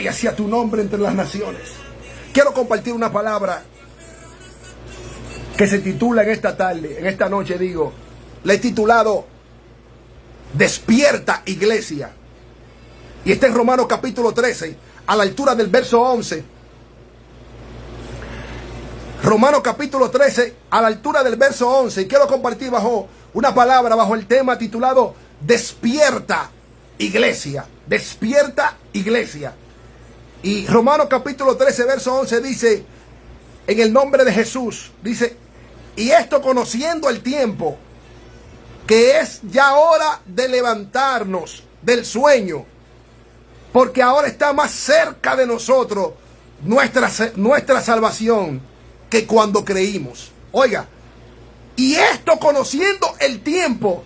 gloria sea tu nombre entre las naciones. Quiero compartir una palabra que se titula en esta tarde, en esta noche digo, le he titulado Despierta, iglesia. Y está en Romanos capítulo 13, a la altura del verso 11. Romanos capítulo 13, a la altura del verso 11. Y quiero compartir bajo una palabra, bajo el tema titulado Despierta, iglesia. Despierta, iglesia. Y Romanos capítulo 13, verso 11 dice, en el nombre de Jesús, dice, y esto conociendo el tiempo, que es ya hora de levantarnos del sueño, porque ahora está más cerca de nosotros nuestra salvación que cuando creímos. Oiga, y esto conociendo el tiempo,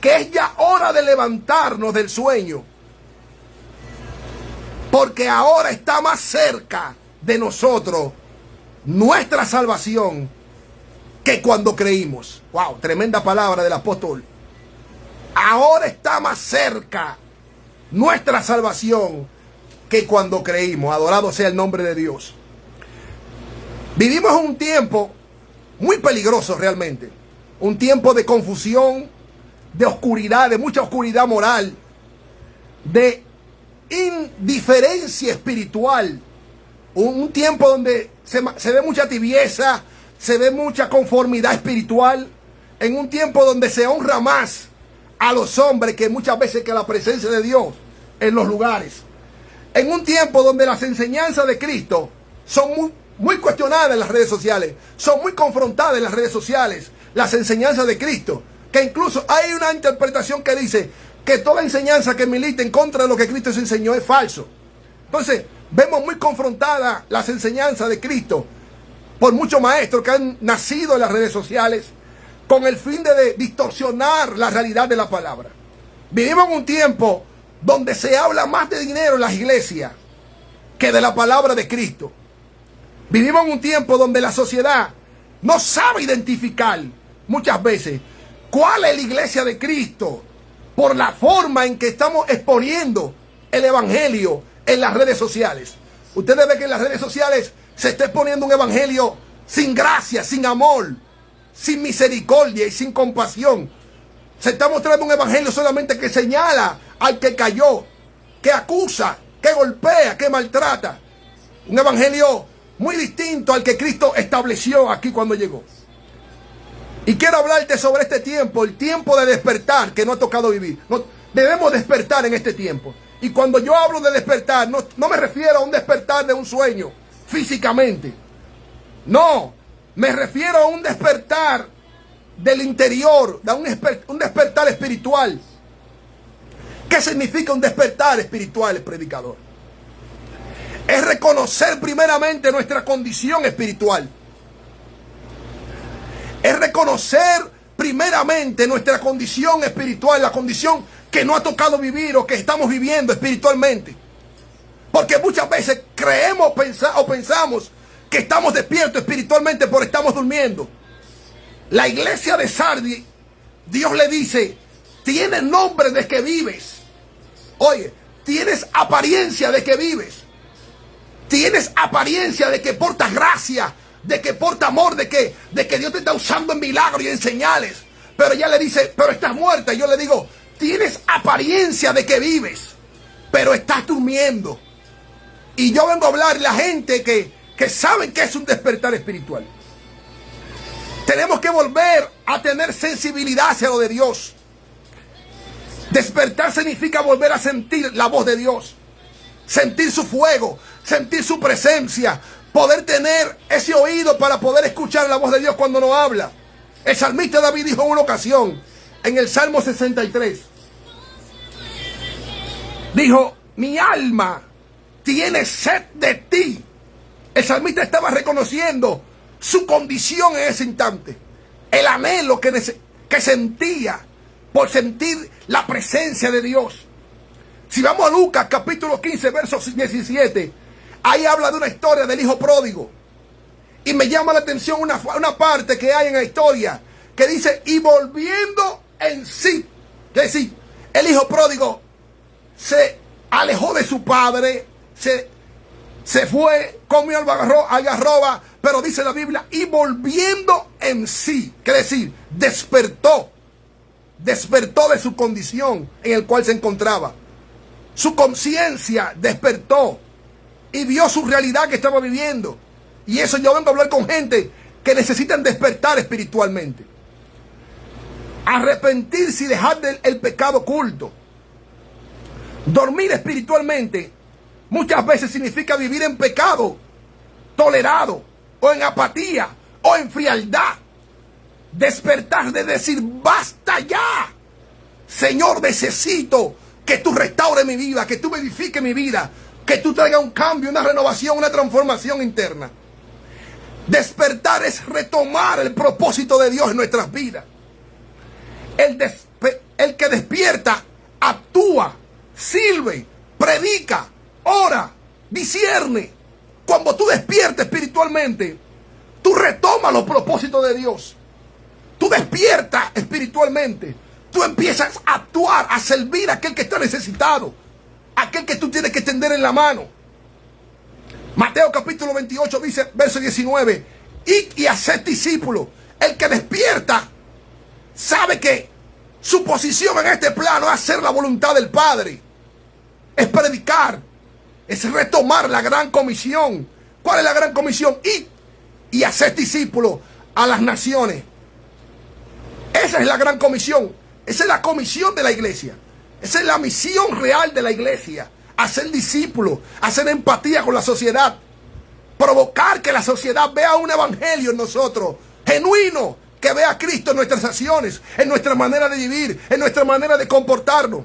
que es ya hora de levantarnos del sueño, porque ahora está más cerca de nosotros nuestra salvación que cuando creímos. Wow, tremenda palabra del apóstol. Ahora está más cerca nuestra salvación que cuando creímos. Adorado sea el nombre de Dios. Vivimos un tiempo muy peligroso realmente. Un tiempo de confusión, de oscuridad, de mucha oscuridad moral, de indiferencia espiritual. Un tiempo donde se ve mucha tibieza, se ve mucha conformidad espiritual. En un tiempo donde se honra más a los hombres que muchas veces que la presencia de Dios en los lugares. En un tiempo donde las enseñanzas de Cristo son muy cuestionadas en las redes sociales, son muy confrontadas en las redes sociales, las enseñanzas de Cristo, que incluso hay una interpretación que dice que toda enseñanza que milita en contra de lo que Cristo se enseñó es falso. Entonces, vemos muy confrontadas las enseñanzas de Cristo por muchos maestros que han nacido en las redes sociales con el fin de distorsionar la realidad de la palabra. Vivimos en un tiempo donde se habla más de dinero en las iglesias que de la palabra de Cristo. Vivimos en un tiempo donde la sociedad no sabe identificar muchas veces cuál es la iglesia de Cristo por la forma en que estamos exponiendo el evangelio en las redes sociales. Ustedes ven que en las redes sociales se está exponiendo un evangelio sin gracia, sin amor, sin misericordia y sin compasión. Se está mostrando un evangelio solamente que señala al que cayó, que acusa, que golpea, que maltrata. Un evangelio muy distinto al que Cristo estableció aquí cuando llegó. Y quiero hablarte sobre este tiempo, el tiempo de despertar que no ha tocado vivir. Debemos despertar en este tiempo. Y cuando yo hablo de despertar, no me refiero a un despertar de un sueño físicamente. No, me refiero a un despertar del interior, de un despertar espiritual. ¿Qué significa un despertar espiritual, predicador? Es reconocer primeramente nuestra condición espiritual. Es reconocer primeramente nuestra condición espiritual, la condición que no ha tocado vivir o que estamos viviendo espiritualmente. Porque muchas veces creemos o pensamos que estamos despiertos espiritualmente, pero estamos durmiendo. La iglesia de Sardis, Dios le dice, tienes nombre de que vives. Oye, tienes apariencia de que vives. Tienes apariencia de que portas gracia, de que porta amor, de que Dios te está usando en milagros y en señales. Pero ella le dice, pero estás muerta. Y yo le digo, tienes apariencia de que vives, pero estás durmiendo. Y yo vengo a hablarle a la gente que saben que es un despertar espiritual. Tenemos que volver a tener sensibilidad hacia lo de Dios. Despertar significa volver a sentir la voz de Dios, sentir su fuego, sentir su presencia, poder tener ese oído para poder escuchar la voz de Dios cuando nos habla. El salmista David dijo en una ocasión, en el Salmo 63, dijo, mi alma tiene sed de ti. El salmista estaba reconociendo su condición en ese instante, el anhelo que sentía por sentir la presencia de Dios. Si vamos a Lucas capítulo 15 versos 17, ahí habla de una historia del hijo pródigo. Y me llama la atención una parte que hay en la historia que dice, y volviendo en sí. Es decir, el hijo pródigo se alejó de su padre, Se fue, comió algarroba, pero dice la Biblia, y volviendo en sí, quiere decir, despertó de su condición en el cual se encontraba. Su conciencia despertó y vio su realidad que estaba viviendo. Y eso yo vengo a hablar con gente que necesitan despertar espiritualmente. Arrepentirse y dejar el pecado oculto. Dormir espiritualmente muchas veces significa vivir en pecado, tolerado, o en apatía, o en frialdad. Despertar de decir, basta ya. Señor, necesito que tú restaures mi vida, que tú vivifiques mi vida, que tú traigas un cambio, una renovación, una transformación interna. Despertar es retomar el propósito de Dios en nuestras vidas. El que despierta, actúa, sirve, predica, ora, discierne. Cuando tú despiertas espiritualmente, tú retomas los propósitos de Dios. Tú despiertas espiritualmente. Tú empiezas a actuar, a servir a aquel que está necesitado, a aquel que tú tienes que tender en la mano. Mateo capítulo 28 dice, verso 19, y haced discípulos. El que despierta sabe que su posición en este plano es hacer la voluntad del Padre, es predicar, es retomar la gran comisión. ¿Cuál es la gran comisión? Y hacer discípulos a las naciones. Esa es la gran comisión. Esa es la comisión de la iglesia. Esa es la misión real de la iglesia. Hacer discípulos, hacer empatía con la sociedad, provocar que la sociedad vea un evangelio en nosotros, genuino, que vea a Cristo en nuestras acciones, en nuestra manera de vivir, en nuestra manera de comportarnos.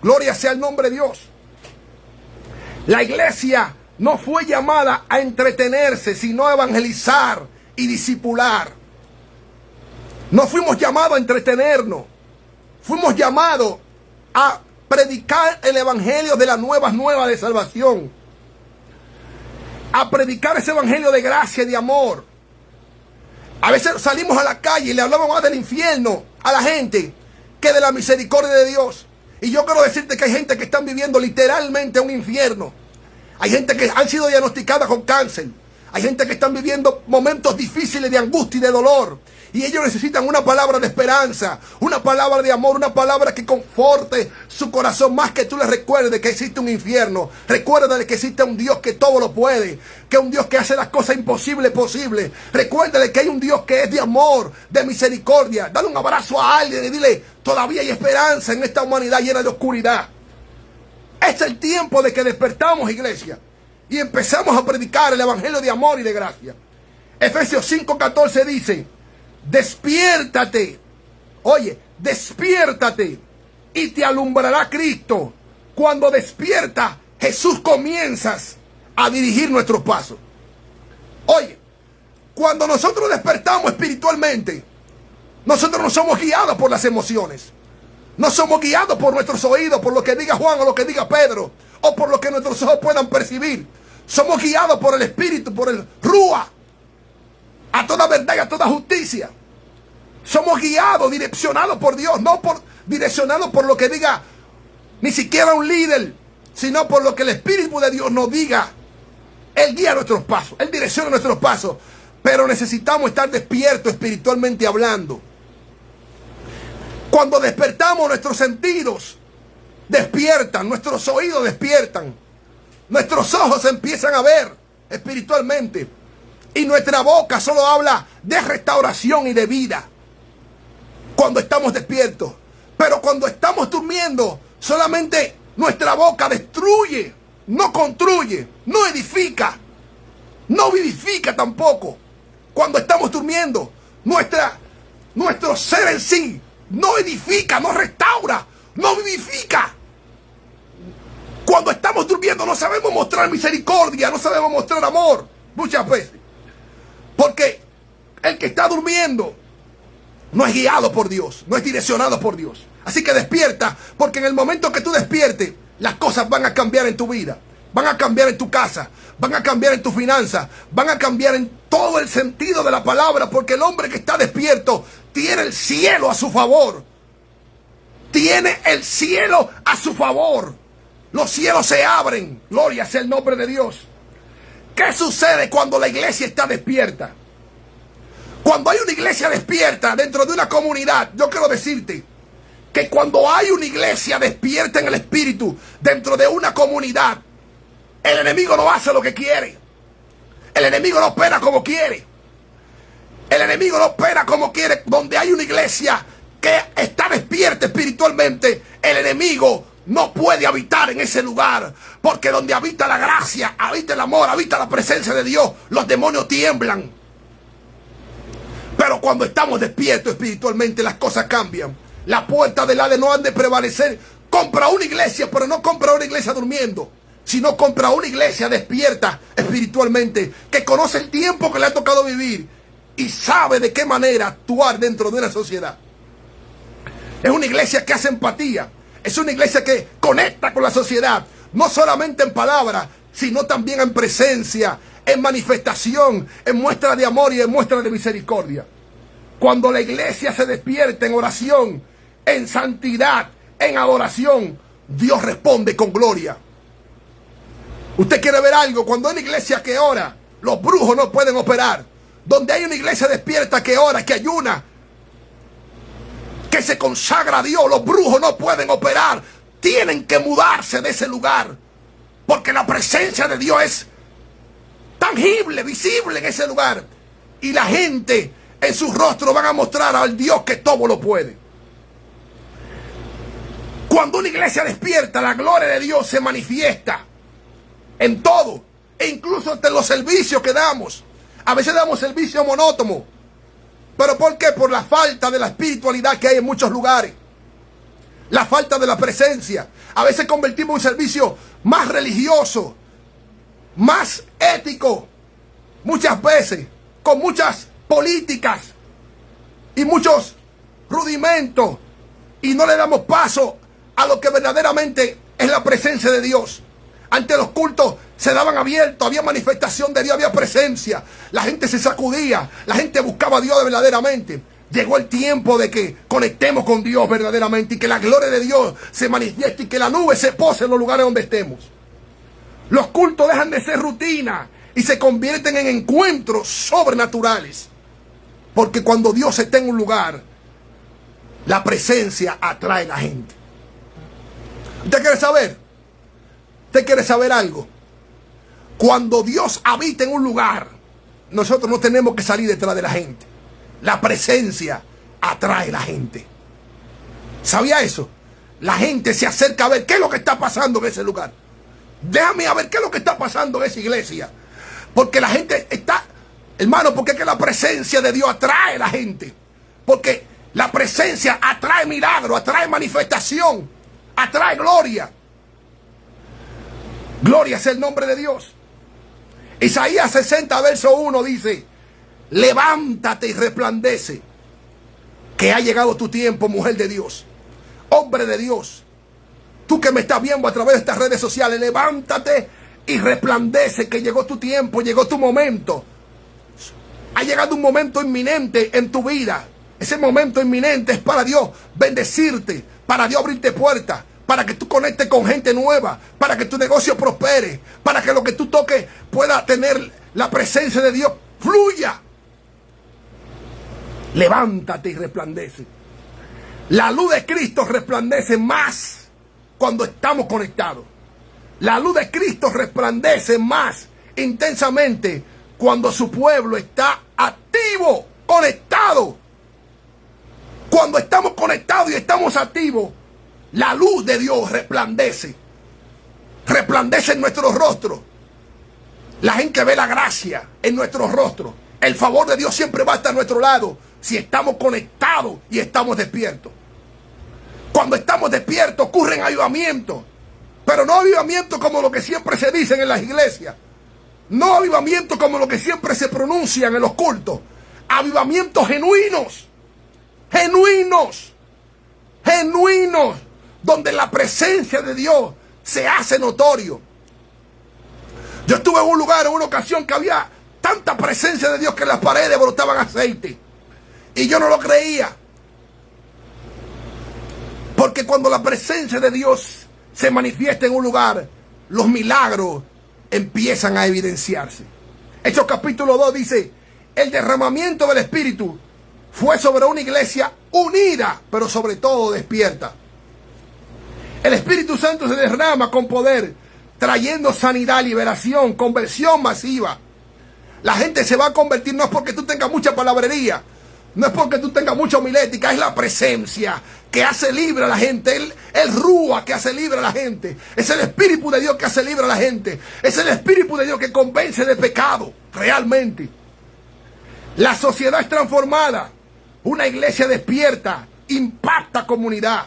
Gloria sea el nombre de Dios. La iglesia no fue llamada a entretenerse, sino a evangelizar y discipular. No fuimos llamados a entretenernos. Fuimos llamados a predicar el evangelio de las nuevas de salvación. A predicar ese evangelio de gracia y de amor. A veces salimos a la calle y le hablamos más del infierno a la gente que de la misericordia de Dios. Y yo quiero decirte que hay gente que están viviendo literalmente un infierno. Hay gente que han sido diagnosticadas con cáncer. Hay gente que están viviendo momentos difíciles de angustia y de dolor. Y ellos necesitan una palabra de esperanza, una palabra de amor, una palabra que conforte su corazón, más que tú les recuerdes que existe un infierno. Recuérdale que existe un Dios que todo lo puede, que es un Dios que hace las cosas imposibles posibles. Recuérdale que hay un Dios que es de amor, de misericordia. Dale un abrazo a alguien y dile, todavía hay esperanza en esta humanidad llena de oscuridad. Es el tiempo de que despertamos, iglesia, y empezamos a predicar el evangelio de amor y de gracia. Efesios 5:14 dice, despiértate, oye, despiértate y te alumbrará Cristo. Cuando despierta Jesús, comienzas a dirigir nuestros pasos. Oye, cuando nosotros despertamos espiritualmente, nosotros no somos guiados por las emociones. No somos guiados por nuestros oídos, por lo que diga Juan o lo que diga Pedro, o por lo que nuestros ojos puedan percibir. Somos guiados por el Espíritu, por el Rúa, a toda verdad y a toda justicia. Somos guiados, direccionados por Dios, no direccionados por lo que diga ni siquiera un líder, sino por lo que el Espíritu de Dios nos diga. Él guía nuestros pasos, Él direcciona nuestros pasos, pero necesitamos estar despiertos espiritualmente hablando. Cuando despertamos, nuestros sentidos despiertan, nuestros oídos despiertan, nuestros ojos empiezan a ver espiritualmente, y nuestra boca solo habla de restauración y de vida cuando estamos despiertos. Pero cuando estamos durmiendo, solamente nuestra boca destruye, no construye, no edifica, no vivifica tampoco. Cuando estamos durmiendo, nuestro ser en sí no edifica, no restaura, no vivifica. Cuando estamos durmiendo no sabemos mostrar misericordia, no sabemos mostrar amor, muchas veces. Porque el que está durmiendo no es guiado por Dios, no es direccionado por Dios. Así que despierta, porque en el momento que tú despiertes, las cosas van a cambiar en tu vida, van a cambiar en tu casa, van a cambiar en tu finanza, van a cambiar en todo el sentido de la palabra, porque el hombre que está despierto tiene el cielo a su favor. Tiene el cielo a su favor. los cielos se abren. Gloria sea el nombre de Dios. ¿Qué sucede cuando la iglesia está despierta? Cuando hay una iglesia despierta dentro de una comunidad, yo quiero decirte que cuando hay una iglesia despierta en el espíritu dentro de una comunidad, el enemigo no hace lo que quiere. El enemigo no opera como quiere. El enemigo no opera como quiere. Donde hay una iglesia que está despierta espiritualmente, el enemigo no puede habitar en ese lugar. Porque donde habita la gracia, habita el amor, habita la presencia de Dios, los demonios tiemblan. Pero cuando estamos despiertos espiritualmente, las cosas cambian. La puerta del Hades no han de prevalecer. Compra una iglesia, pero no compra una iglesia durmiendo, sino compra una iglesia despierta espiritualmente, que conoce el tiempo que le ha tocado vivir y sabe de qué manera actuar dentro de una sociedad. Es una iglesia que hace empatía. Es una iglesia que conecta con la sociedad, no solamente en palabras, sino también en presencia, en manifestación, en muestra de amor y en muestra de misericordia. Cuando la iglesia se despierta en oración, en santidad, en adoración, Dios responde con gloria. Usted quiere ver algo. Cuando hay una iglesia que ora, los brujos no pueden operar. Donde hay una iglesia despierta que ora, que ayuna, que se consagra a Dios, los brujos no pueden operar. Tienen que mudarse de ese lugar, porque la presencia de Dios es tangible, visible en ese lugar. Y la gente en su rostro van a mostrar al Dios que todo lo puede. Cuando una iglesia despierta, la gloria de Dios se manifiesta en todo, e incluso entre los servicios que damos. A veces damos servicio monótono. ¿Pero por qué? Por la falta de la espiritualidad que hay en muchos lugares. La falta de la presencia. A veces convertimos un servicio más religioso, más ético, muchas veces con muchas políticas y muchos rudimentos, y no le damos paso a lo que verdaderamente es la presencia de Dios. Ante los cultos se daban abiertos, había manifestación de Dios, había presencia. La gente se sacudía, la gente buscaba a Dios verdaderamente. Llegó el tiempo de que conectemos con Dios verdaderamente y que la gloria de Dios se manifieste y que la nube se pose en los lugares donde estemos. Los cultos dejan de ser rutina y se convierten en encuentros sobrenaturales. Porque cuando Dios está en un lugar, la presencia atrae a la gente. ¿Usted quiere saber? ¿Usted quiere saber algo? Cuando Dios habita en un lugar, nosotros no tenemos que salir detrás de la gente. La presencia atrae a la gente. ¿Sabía eso? La gente se acerca a ver qué es lo que está pasando en ese lugar. Déjame a ver qué es lo que está pasando en esa iglesia. Porque la gente está, hermano, porque es que la presencia de Dios atrae a la gente. Porque la presencia atrae milagro, atrae manifestación, atrae gloria. Gloria sea el nombre de Dios. Isaías 60, verso 1 dice: levántate y resplandece, que ha llegado tu tiempo, mujer de Dios, hombre de Dios. Tú que me estás viendo a través de estas redes sociales, levántate y resplandece, que llegó tu tiempo, llegó tu momento. Ha llegado un momento inminente en tu vida. Ese momento inminente es para Dios bendecirte, para Dios abrirte puertas, para que tú conectes con gente nueva, para que tu negocio prospere, para que lo que tú toques pueda tener la presencia de Dios, fluya. Levántate y resplandece. La luz de Cristo resplandece más cuando estamos conectados. La luz de Cristo resplandece más intensamente cuando su pueblo está activo, conectado. Cuando estamos conectados y estamos activos, la luz de Dios resplandece. Resplandece en nuestro rostro. La gente ve la gracia en nuestro rostro. El favor de Dios siempre va a estar a nuestro lado si estamos conectados y estamos despiertos. Cuando estamos despiertos ocurren avivamientos. Pero no avivamientos como lo que siempre se dicen en las iglesias. No avivamientos como lo que siempre se pronuncian en los cultos. Avivamientos genuinos. Genuinos. Genuinos. Donde la presencia de Dios se hace notorio. Yo estuve en un lugar, en una ocasión, que había tanta presencia de Dios que en las paredes brotaban aceite. Y yo no lo creía. Porque cuando la presencia de Dios se manifiesta en un lugar, los milagros empiezan a evidenciarse. Hechos capítulo 2 dice, el derramamiento del Espíritu fue sobre una iglesia unida, pero sobre todo despierta. El Espíritu Santo se derrama con poder, trayendo sanidad, liberación, conversión masiva. La gente se va a convertir, no es porque tú tengas mucha palabrería, no es porque tú tengas mucha homilética, es la presencia que hace libre a la gente, el rúa que hace libre a la gente, es el Espíritu de Dios que hace libre a la gente, es el Espíritu de Dios que convence de pecado, realmente. La sociedad es transformada, una iglesia despierta, impacta comunidad,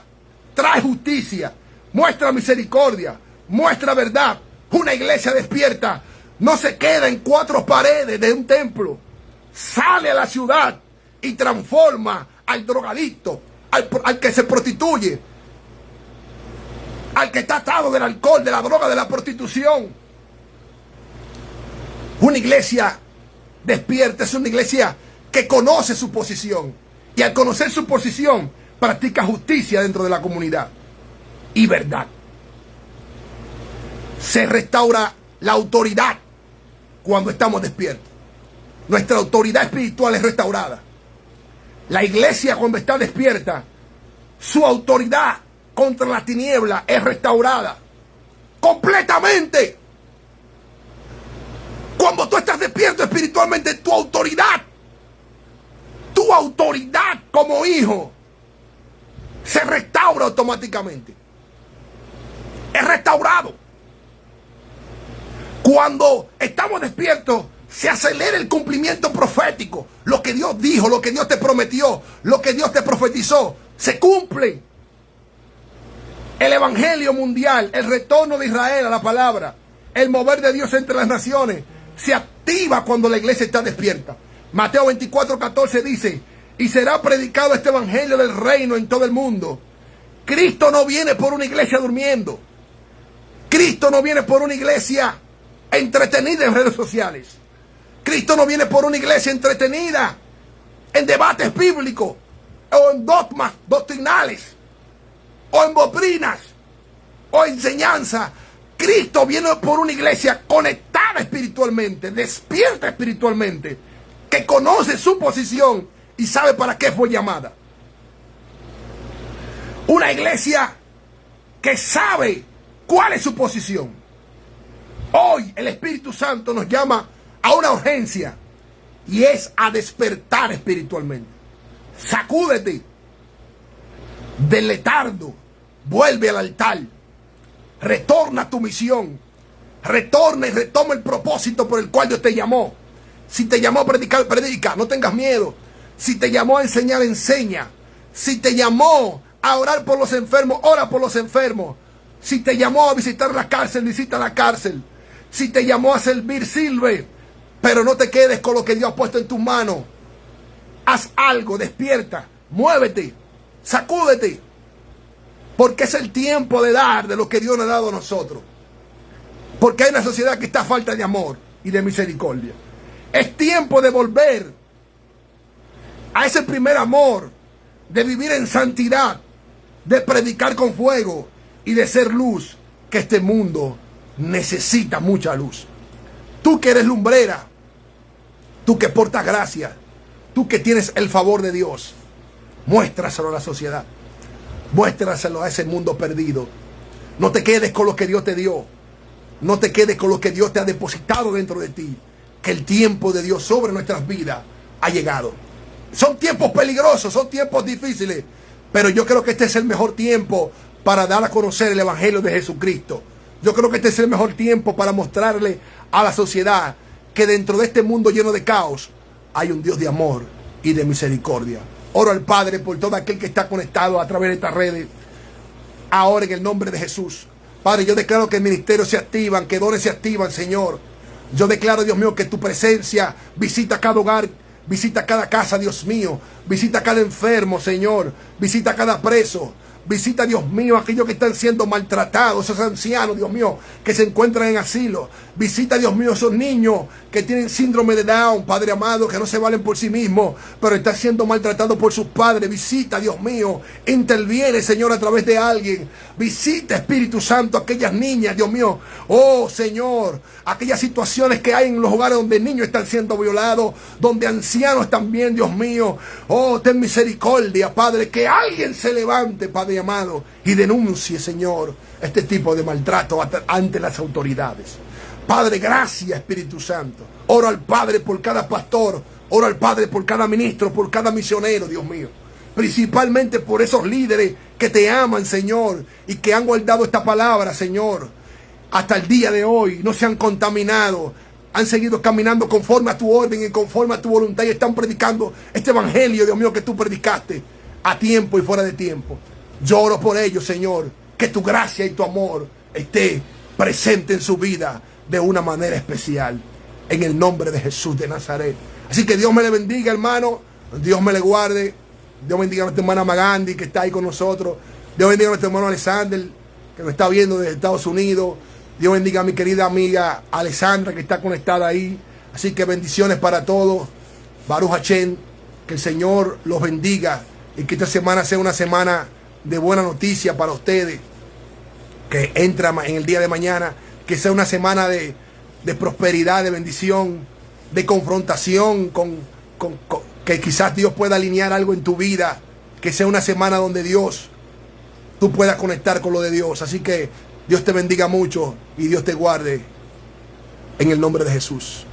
trae justicia, muestra misericordia, muestra verdad. Una iglesia despierta no se queda en cuatro paredes de un templo, sale a la ciudad y transforma al drogadicto, al que se prostituye, al que está atado del alcohol, de la droga, de la prostitución. Una iglesia despierta es una iglesia que conoce su posición, y al conocer su posición practica justicia dentro de la comunidad y verdad. Se restaura la autoridad cuando estamos despiertos. Nuestra autoridad espiritual es restaurada. La iglesia, cuando está despierta, su autoridad contra la tiniebla es restaurada completamente. Cuando tú estás despierto espiritualmente, tu autoridad como hijo se restaura automáticamente. Es restaurado. Cuando estamos despiertos, se acelera el cumplimiento profético. Lo que Dios dijo, lo que Dios te prometió, lo que Dios te profetizó, se cumple. El evangelio mundial, el retorno de Israel a la palabra, el mover de Dios entre las naciones, se activa cuando la iglesia está despierta. Mateo 24:14 dice, y será predicado este evangelio del reino en todo el mundo. Cristo no viene por una iglesia durmiendo. Cristo no viene por una iglesia entretenida en redes sociales. Cristo no viene por una iglesia entretenida en debates bíblicos o en dogmas doctrinales o en doctrinas o enseñanza. Cristo viene por una iglesia conectada espiritualmente, despierta espiritualmente, que conoce su posición y sabe para qué fue llamada. Una iglesia que sabe cuál es su posición. Hoy el Espíritu Santo nos llama a una urgencia, y es a despertar espiritualmente. Sacúdete del letargo, vuelve al altar, retorna a tu misión, retorna y retoma el propósito por el cual Dios te llamó. Si te llamó a predicar, predica, no tengas miedo. Si te llamó a enseñar, enseña. Si te llamó a orar por los enfermos, ora por los enfermos. Si te llamó a visitar la cárcel, visita la cárcel. Si te llamó a servir, sirve. Pero no te quedes con lo que Dios ha puesto en tus manos. Haz algo, despierta, muévete, sacúdete. Porque es el tiempo de dar de lo que Dios nos ha dado a nosotros. Porque hay una sociedad que está a falta de amor y de misericordia. Es tiempo de volver a ese primer amor, de vivir en santidad, de predicar con fuego y de ser luz, que este mundo necesita mucha luz. Tú que eres lumbrera, tú que portas gracia, tú que tienes el favor de Dios, muéstraselo a la sociedad, muéstraselo a ese mundo perdido. No te quedes con lo que Dios te dio, no te quedes con lo que Dios te ha depositado dentro de ti, que el tiempo de Dios sobre nuestras vidas ha llegado. Son tiempos peligrosos, son tiempos difíciles, pero yo creo que este es el mejor tiempo para dar a conocer el evangelio de Jesucristo. Yo creo que este es el mejor tiempo para mostrarle a la sociedad que dentro de este mundo lleno de caos hay un Dios de amor y de misericordia. Oro al Padre por todo aquel que está conectado a través de estas redes, ahora en el nombre de Jesús. Padre, yo declaro que ministerios se activan, que dones se activan, Señor. Yo declaro, Dios mío, que tu presencia visita cada hogar, visita cada casa, Dios mío. Visita cada enfermo, Señor. Visita cada preso. Visita, Dios mío, aquellos que están siendo maltratados, esos ancianos, Dios mío, que se encuentran en asilo. Visita, Dios mío, esos niños que tienen síndrome de Down, Padre amado, que no se valen por sí mismos, pero están siendo maltratados por sus padres. Visita, Dios mío, interviene, Señor, a través de alguien. Visita, Espíritu Santo, aquellas niñas, Dios mío. Oh, Señor, aquellas situaciones que hay en los hogares donde niños están siendo violados, donde ancianos también, Dios mío. Oh, ten misericordia, Padre, que alguien se levante, Padre amado, y denuncie, Señor, este tipo de maltrato ante las autoridades. Padre, gracias, Espíritu Santo. Oro al Padre por cada pastor, oro al Padre por cada ministro, por cada misionero, Dios mío. Principalmente por esos líderes que te aman, Señor, y que han guardado esta palabra, Señor, hasta el día de hoy. No se han contaminado, han seguido caminando conforme a tu orden y conforme a tu voluntad, y están predicando este evangelio, Dios mío, que tú predicaste a tiempo y fuera de tiempo. Yo oro por ellos, Señor, que tu gracia y tu amor esté presente en su vida de una manera especial, en el nombre de Jesús de Nazaret. Así que Dios me le bendiga, hermano, Dios me le guarde. Dios bendiga a nuestra hermana Magandi, que está ahí con nosotros. Dios bendiga a nuestro hermano Alexander, que nos está viendo desde Estados Unidos. Dios bendiga a mi querida amiga Alessandra, que está conectada ahí. Así que bendiciones para todos. Baruch Hashem, que el Señor los bendiga y que esta semana sea una semana de buena noticia para ustedes, que entra en el día de mañana, que sea una semana de prosperidad, de bendición, de confrontación que quizás Dios pueda alinear algo en tu vida, que sea una semana donde tú puedas conectar con lo de Dios. Así que Dios te bendiga mucho y Dios te guarde en el nombre de Jesús.